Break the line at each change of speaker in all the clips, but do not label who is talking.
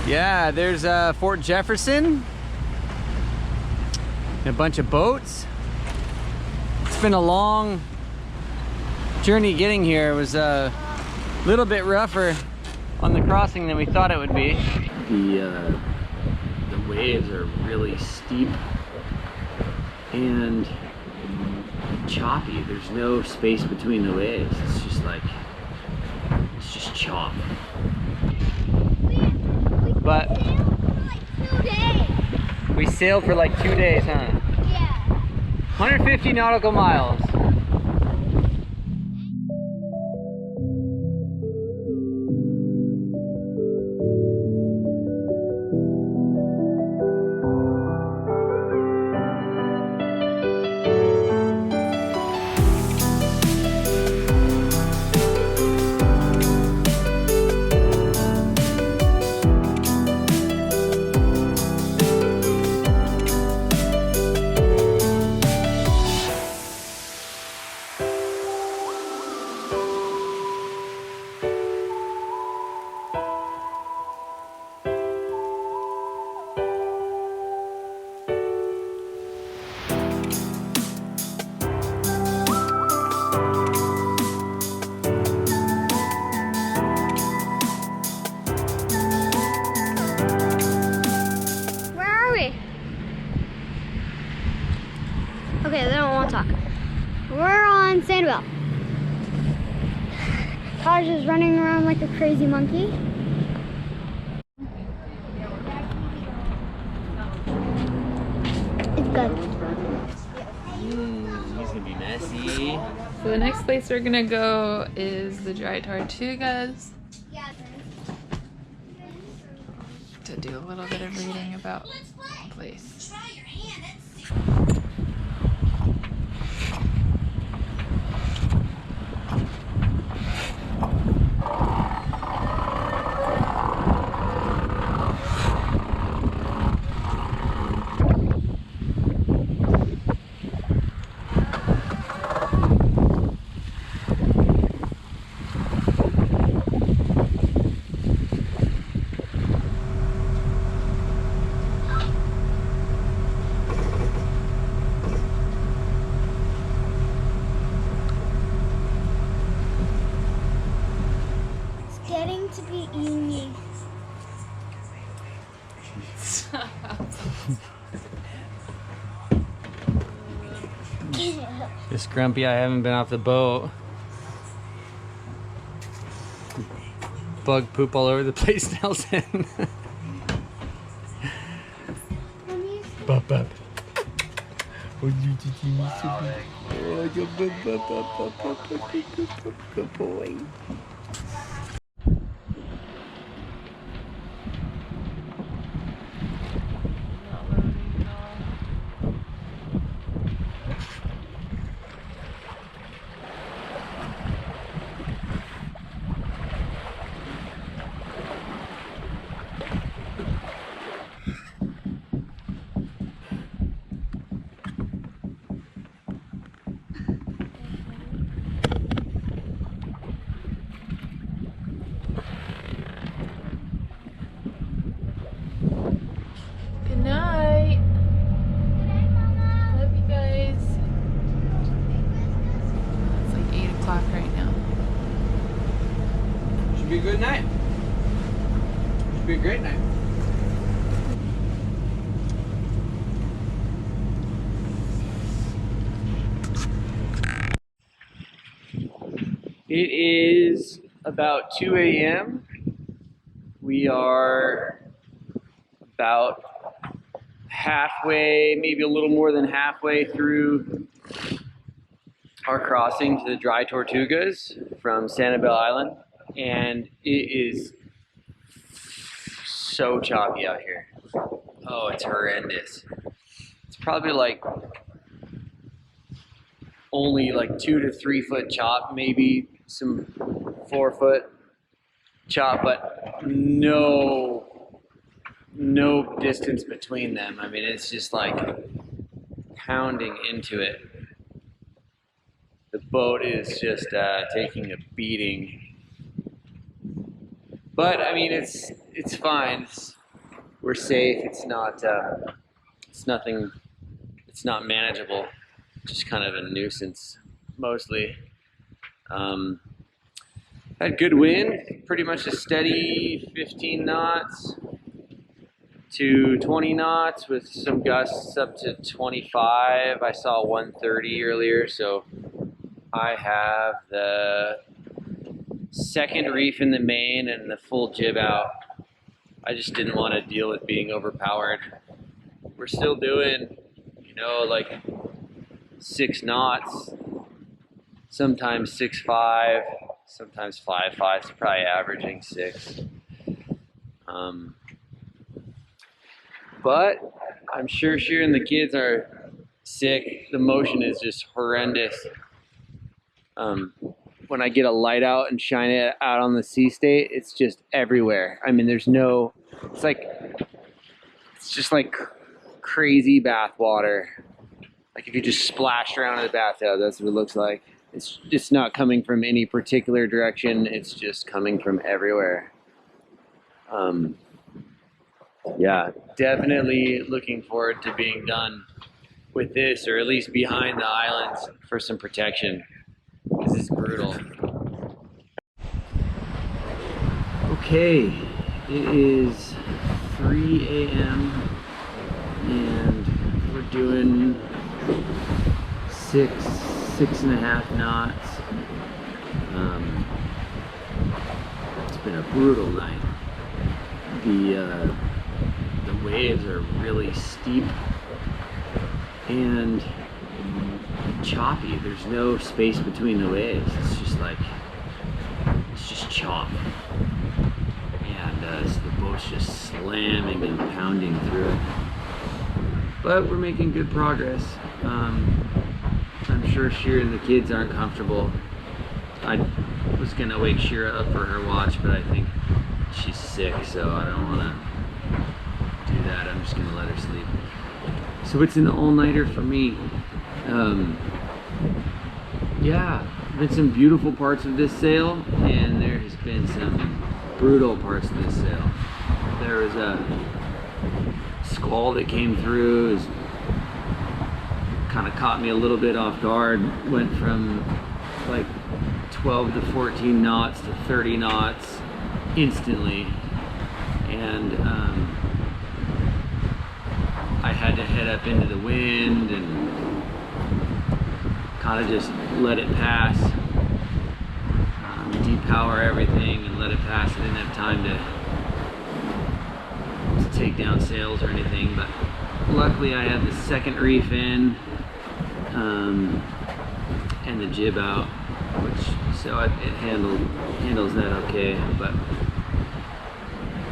Yeah, there's Fort Jefferson. And a bunch of boats. It's been a long journey getting here. It was a little bit rougher on the crossing than we thought it would be. The waves are really steep and choppy. There's no space between the waves. It's just like, it's just chop. But we sailed for like 2 days, huh?
Yeah.
150 nautical miles.
Okay, they don't want to talk. We're on Sanibel. Taj is running around like a crazy monkey. It's good.
He's gonna be messy.
So the next place we're gonna go is the Dry Tortugas to do a little bit of reading about the place.
Getting to be eating.
Just grumpy, I haven't been off the boat. Bug poop all over the place, Nelson. Bup bup. Good boy.
Good night. Love you guys. It's like 8 o'clock right now.
Should be a good night. Should be a great night. It is about 2 a.m. We are about halfway, maybe a little more than halfway through our crossing to the Dry Tortugas from Sanibel Island, and it is so choppy out here. Oh, it's horrendous. It's probably like only like 2 to 3 foot chop, maybe some 4 foot chop, but no distance between them. I mean, it's just like pounding into it. The boat is just taking a beating. But I mean, it's fine. It's we're safe. It's not manageable. Just kind of a nuisance, mostly. Had good wind, pretty much a steady 15 knots to 20 knots with some gusts up to 25. I saw 130 earlier, so I have the second reef in the main and the full jib out. I just didn't want to deal with being overpowered. We're still doing, like 6 knots, sometimes 6.5, sometimes 5.5. It's probably averaging 6. But I'm sure Sheer and the kids are sick. The motion is just horrendous. When I get a light out and shine it out on the sea state, it's just everywhere. I mean, it's just like crazy bath water. Like if you just splashed around in the bathtub, that's what it looks like. It's just not coming from any particular direction. It's just coming from everywhere. Yeah, definitely looking forward to being done with this, or at least behind the islands for some protection. This is brutal. Okay, it is 3 a.m. and we're doing 6.5 knots. It's been a brutal night. The waves are really steep and choppy. There's no space between the waves. It's just chop. And so the boat's just slamming and pounding through it. But we're making good progress. I'm sure Sheer and the kids aren't comfortable. I was gonna wake Sheer up for her watch, but I think she's sick, so I don't wanna do that. I'm just gonna let her sleep. So it's an all-nighter for me. Yeah, been some beautiful parts of this sail, and there has been some brutal parts of this sail. There was a squall that came through, kind of caught me a little bit off guard. Went from like 12 to 14 knots to 30 knots instantly, and I had to head up into the wind and kind of just let it pass, depower everything and let it pass. I didn't have time to take down sails or anything, but luckily I had the second reef in and the jib out, so it handles that okay. But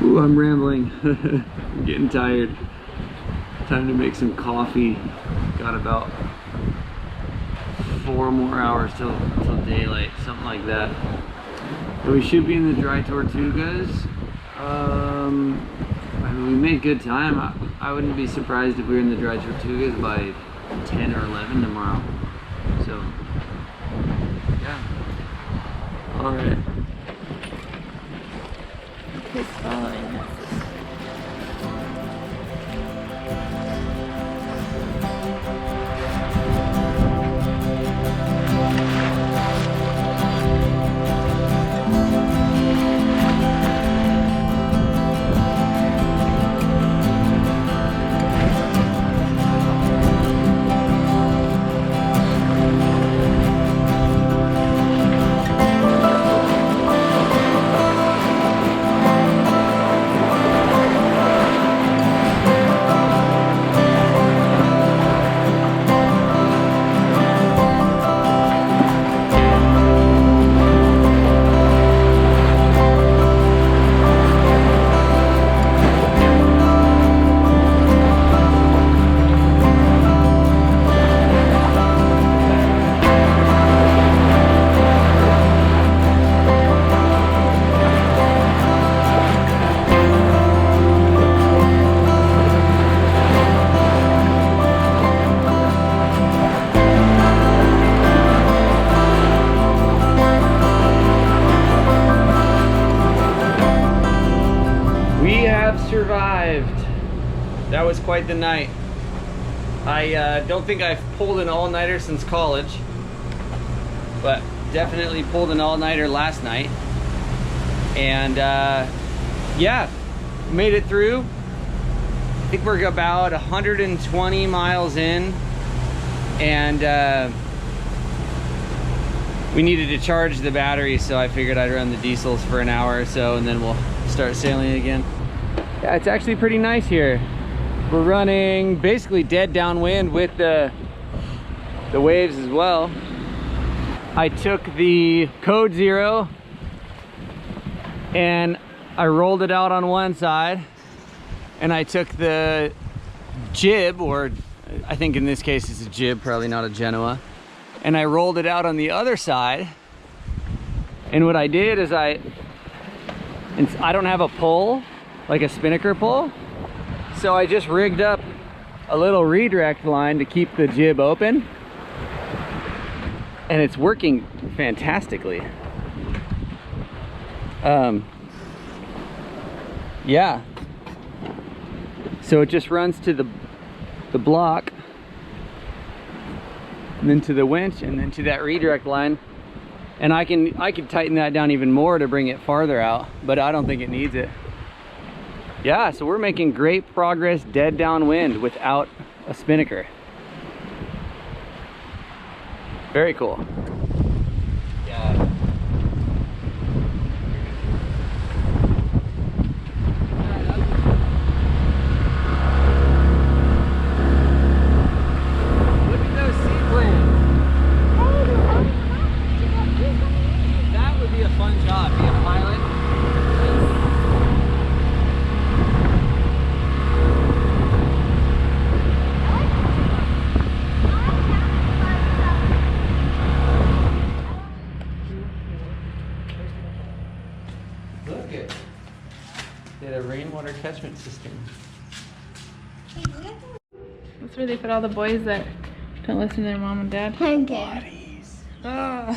ooh, I'm rambling. I'm getting tired. Time to make some coffee. Got about 4 more hours till daylight, something like that. But we should be in the Dry Tortugas. I mean, we made good time. I wouldn't be surprised if we were in the Dry Tortugas by 10 or 11 tomorrow. So, yeah. All right.
It's fine.
Survived that was quite the night. I don't think I've pulled an all-nighter since college, but definitely pulled an all-nighter last night. And yeah, made it through. I think we're about 120 miles in, and we needed to charge the battery, so I figured I'd run the diesels for an hour or so, and then we'll start sailing again. Yeah, it's actually pretty nice here. We're running basically dead downwind with the waves as well. I took the Code Zero and I rolled it out on one side, and I took the jib, or I think in this case it's a jib, probably not a Genoa, and I rolled it out on the other side. And what I did is I don't have a pull, like a spinnaker pull, so I just rigged up a little redirect line to keep the jib open, and it's working fantastically. Yeah, so it just runs to the block, and then to the winch, and then to that redirect line. And I can tighten that down even more to bring it farther out, but I don't think it needs it. Yeah, so we're making great progress dead downwind without a spinnaker. Very cool. Yeah. Look at those seaplanes. That would be a fun job, be a pilot. Look at, they had a rainwater catchment system.
That's where they put all the boys that don't listen to their mom and dad.
Okay.
Bodies.
Oh.